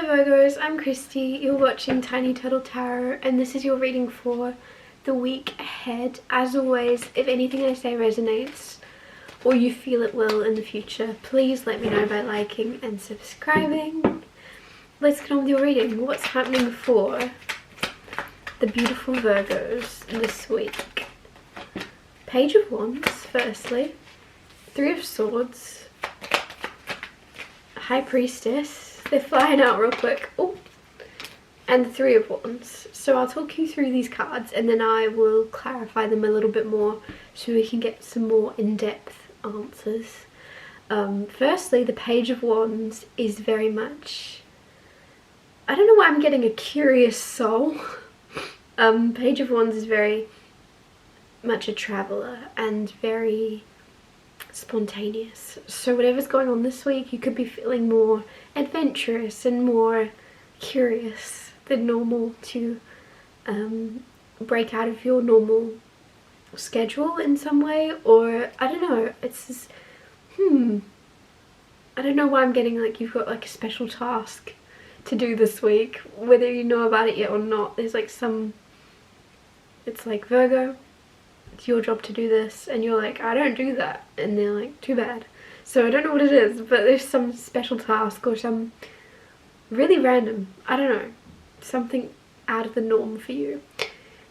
Virgos, I'm Christy, you're watching Tiny Turtle Tarot, and this is your reading for the week ahead. As always, if anything I say resonates or you feel it will in the future, please let me know by liking and subscribing. Let's get on with your reading. What's happening for the beautiful Virgos this week? Page of Wands, firstly. Three of Swords. High Priestess. They're flying out real quick. Oh, and the Three of Wands. So I'll talk you through these cards and then I will clarify them a little bit more so we can get some more in-depth answers. Firstly, the Page of Wands is very much, I don't know why I'm getting a curious soul. Page of Wands is very much a traveller and very spontaneous. So whatever's going on this week, you could be feeling more adventurous and more curious than normal to break out of your normal schedule in some way, or I don't know, it's just, I don't know why I'm getting like you've got like a special task to do this week, whether you know about it yet or not. There's like some, it's like, Virgo, it's your job to do this, and you're like, I don't do that, and they're like, too bad. So I don't know what it is, but there's some special task or some really random, I don't know, something out of the norm for you.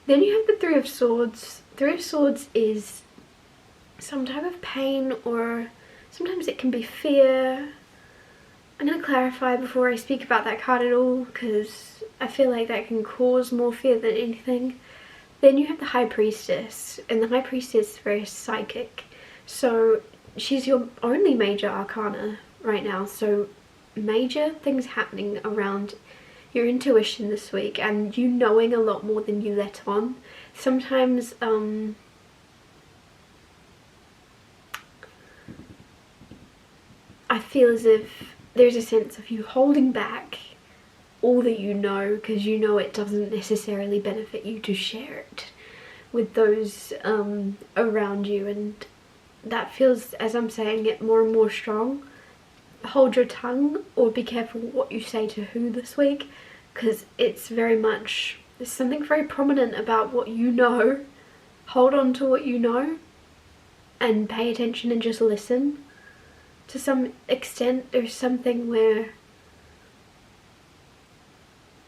Then you have the Three of Swords. Three of Swords is some type of pain, or sometimes it can be fear. I'm going to clarify before I speak about that card at all, because I feel like that can cause more fear than anything. Then you have the High Priestess, and the High Priestess is very psychic. So she's your only major arcana right now, so major things happening around your intuition this week and you knowing a lot more than you let on. Sometimes I feel as if there's a sense of you holding back all that you know because you know it doesn't necessarily benefit you to share it with those around you, and that feels, as I'm saying it, more and more strong. Hold your tongue, or be careful what you say to who this week, because it's very much, there's something very prominent about what you know. Hold on to what you know and pay attention and just listen. To some extent, there's something where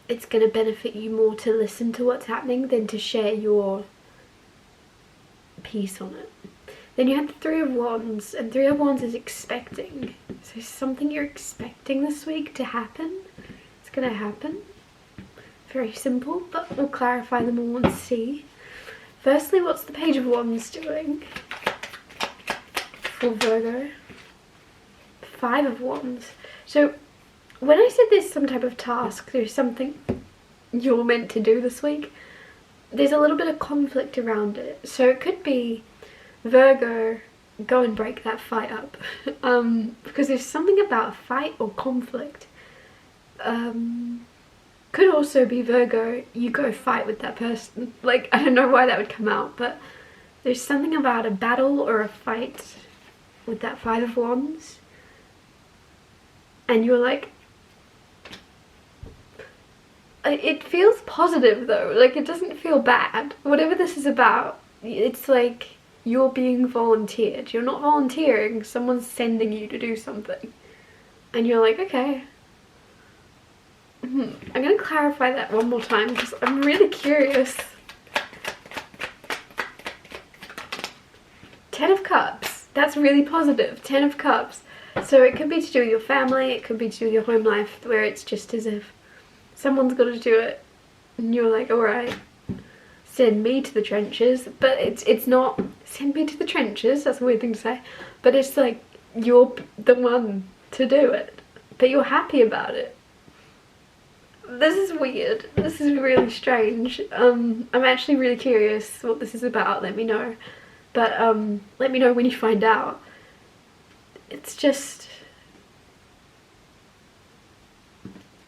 it's going to benefit you more to listen to what's happening than to share your piece on it. Then you have the Three of Wands, and Three of Wands is expecting. So something you're expecting this week to happen, it's going to happen. Very simple, but we'll clarify them all and see. Firstly, what's the Page of Wands doing for Virgo? Five of Wands. So when I said there's some type of task, there's something you're meant to do this week, there's a little bit of conflict around it. So it could be, Virgo, go and break that fight up. Because there's something about fight or conflict. Could also be, Virgo, you go fight with that person. Like, I don't know why that would come out, but there's something about a battle or a fight with that Five of Wands. And you're like, it feels positive though, like it doesn't feel bad. Whatever this is about, it's like you're being volunteered. You're not volunteering, someone's sending you to do something. And you're like, okay. I'm going to clarify that one more time because I'm really curious. Ten of Cups, that's really positive. Ten of Cups. So it could be to do with your family, it could be to do with your home life, where it's just as if someone's got to do it and you're like, alright, send me to the trenches. But it's not send me to the trenches, that's a weird thing to say, but it's like you're the one to do it, but you're happy about it. This is weird, this is really strange. I'm actually really curious what this is about, let me know. But let me know when you find out. It's just,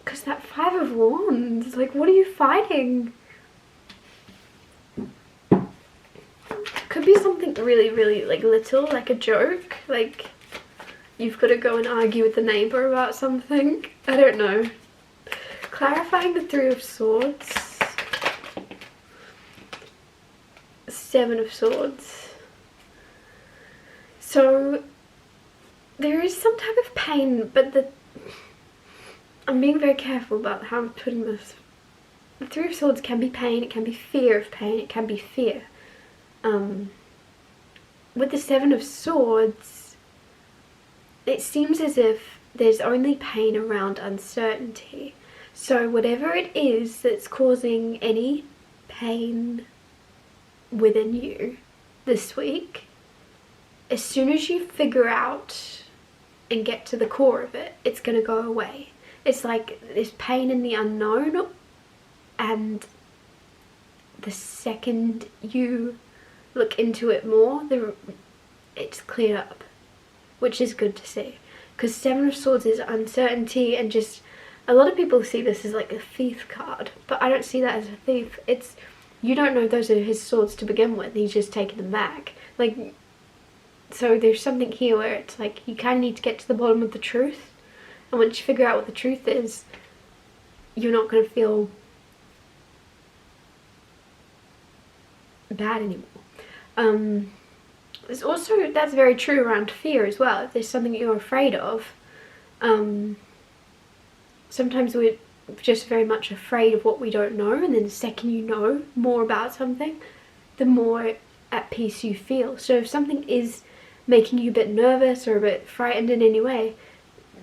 because that Five of Wands, like, what are you fighting? Could be something really like little, like a joke, like you've got to go and argue with the neighbour about something. I don't know. clarifying the Three of Swords, Seven of Swords. So there is some type of pain, but I'm being very careful about how I'm putting this. The Three of Swords can be pain, it can be fear of pain, it can be fear. With the Seven of Swords, it seems as if there's only pain around uncertainty. So whatever it is that's causing any pain within you this week, as soon as you figure out and get to the core of it, it's going to go away. It's like there's pain in the unknown, and the second you look into it more, it's cleared up, which is good to see. Because Seven of Swords is uncertainty, and just a lot of people see this as like a thief card, but I don't see that as a thief. It's, you don't know those are his swords to begin with, he's just taking them back. Like, so there's something here where it's like you kind of need to get to the bottom of the truth, and once you figure out what the truth is, you're not going to feel bad anymore. There's also, that's very true around fear as well. If there's something you're afraid of, sometimes we're just very much afraid of what we don't know, and then the second you know more about something, the more at peace you feel. So if something is making you a bit nervous or a bit frightened in any way,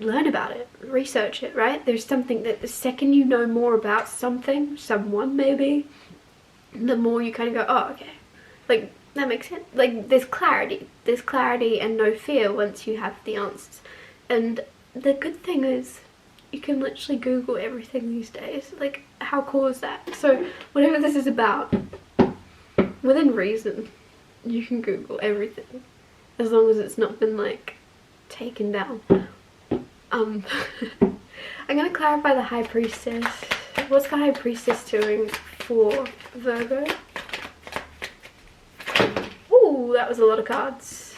learn about it, research it, right? There's something that the second you know more about something, someone maybe, the more you kind of go, oh, okay, like, that makes sense. Like, there's clarity and no fear once you have the answers. And the good thing is, you can literally Google everything these days. Like, how cool is that? So whatever this is about, within reason, you can Google everything, as long as it's not been like taken down. I'm gonna clarify the High Priestess. What's the High Priestess doing for Virgo? Ooh, that was a lot of cards.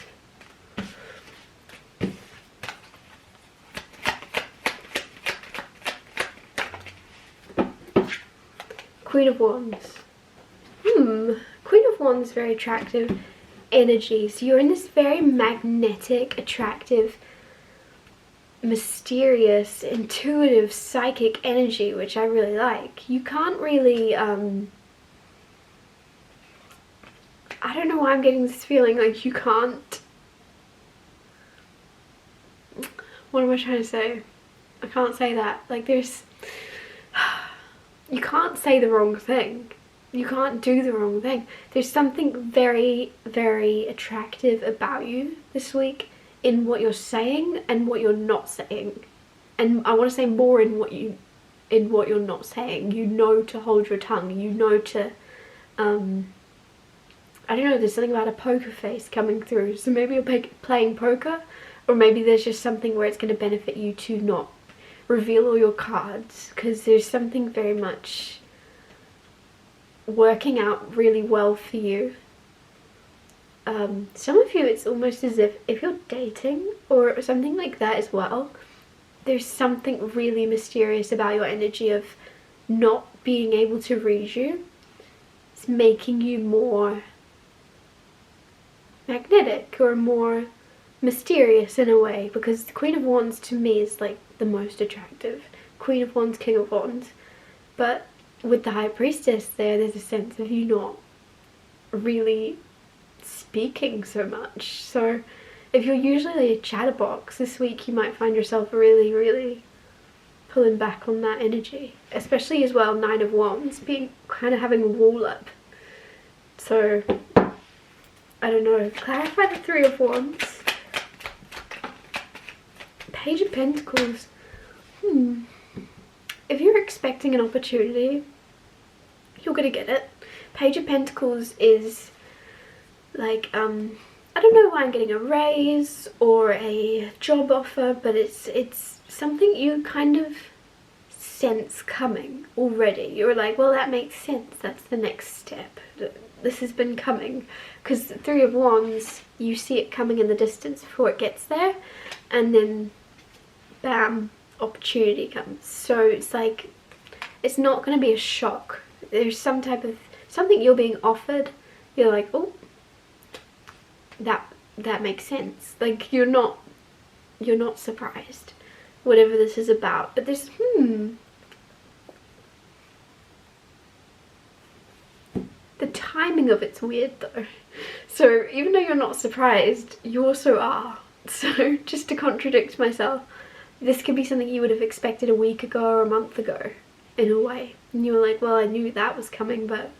Queen of Wands. Queen of Wands, very attractive energy. So you're in this very magnetic, attractive, mysterious, intuitive, psychic energy, which I really like. You can't really, I don't know why I'm getting this feeling like you can't, what am I trying to say? I can't say that. Like, there's, you can't say the wrong thing. You can't do the wrong thing. There's something very, very attractive about you this week in what you're saying and what you're not saying. And I want to say more in what you're not saying. You know to hold your tongue. You know to, I don't know, there's something about a poker face coming through. So maybe you're playing poker, or maybe there's just something where it's going to benefit you to not reveal all your cards, because there's something very much working out really well for you. Some of you, it's almost as if you're dating or something like that as well, there's something really mysterious about your energy of not being able to read you. It's making you more magnetic or more mysterious in a way, because the Queen of Wands to me is like the most attractive. Queen of Wands, King of Wands. But with the High Priestess there's a sense of you not really speaking so much. So if you're usually a chatterbox, this week you might find yourself really, really pulling back on that energy. Especially as well, Nine of Wands, being kind of having a wall up. So, I don't know, clarify the Three of Wands. Page of Pentacles. If you're expecting an opportunity, you're gonna get it. Page of Pentacles is like, I don't know why I'm getting a raise or a job offer, but it's something you kind of sense coming already. You're like, well, that makes sense, that's the next step. This has been coming. Because the Three of Wands, you see it coming in the distance before it gets there, and then bam, opportunity comes. So it's like it's not going to be a shock. There's some type of, something you're being offered, you're like, oh, that makes sense. Like, you're not surprised, whatever this is about. But this, the timing of it's weird though. So even though you're not surprised, you also are. So just to contradict myself, this could be something you would have expected a week ago or a month ago, in a way. And you were like, well, I knew that was coming, but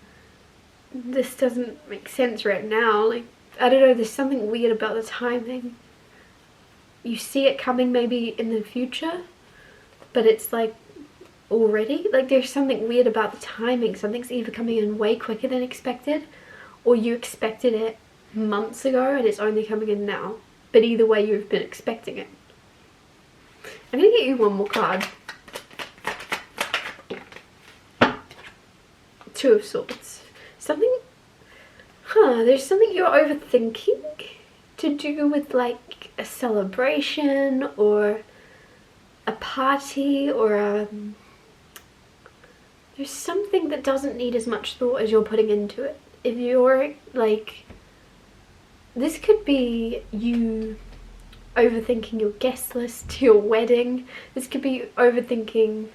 this doesn't make sense right now. Like, I don't know, there's something weird about the timing. You see it coming maybe in the future, but it's like already. Like, there's something weird about the timing. Something's either coming in way quicker than expected, or you expected it months ago and it's only coming in now. But either way, you've been expecting it. I'm gonna get you one more card. Two of Swords. Something, there's something you're overthinking to do with like a celebration or a party or there's something that doesn't need as much thought as you're putting into it. If you're like, this could be you overthinking your guest list, your wedding. This could be overthinking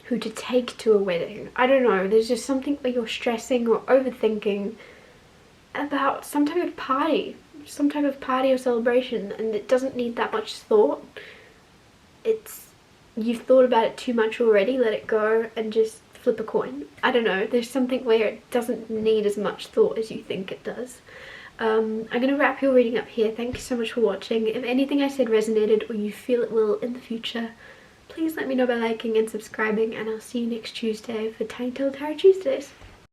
who to take to a wedding. I don't know, there's just something that you're stressing or overthinking about some type of party or celebration, and it doesn't need that much thought. It's, you've thought about it too much already. Let it go and just flip a coin. I don't know, there's something where it doesn't need as much thought as you think it does. I'm going to wrap your reading up here. Thank you so much for watching. If anything I said resonated or you feel it will in the future, please let me know by liking and subscribing, and I'll see you next Tuesday for Tiny Little Tarot Tuesdays.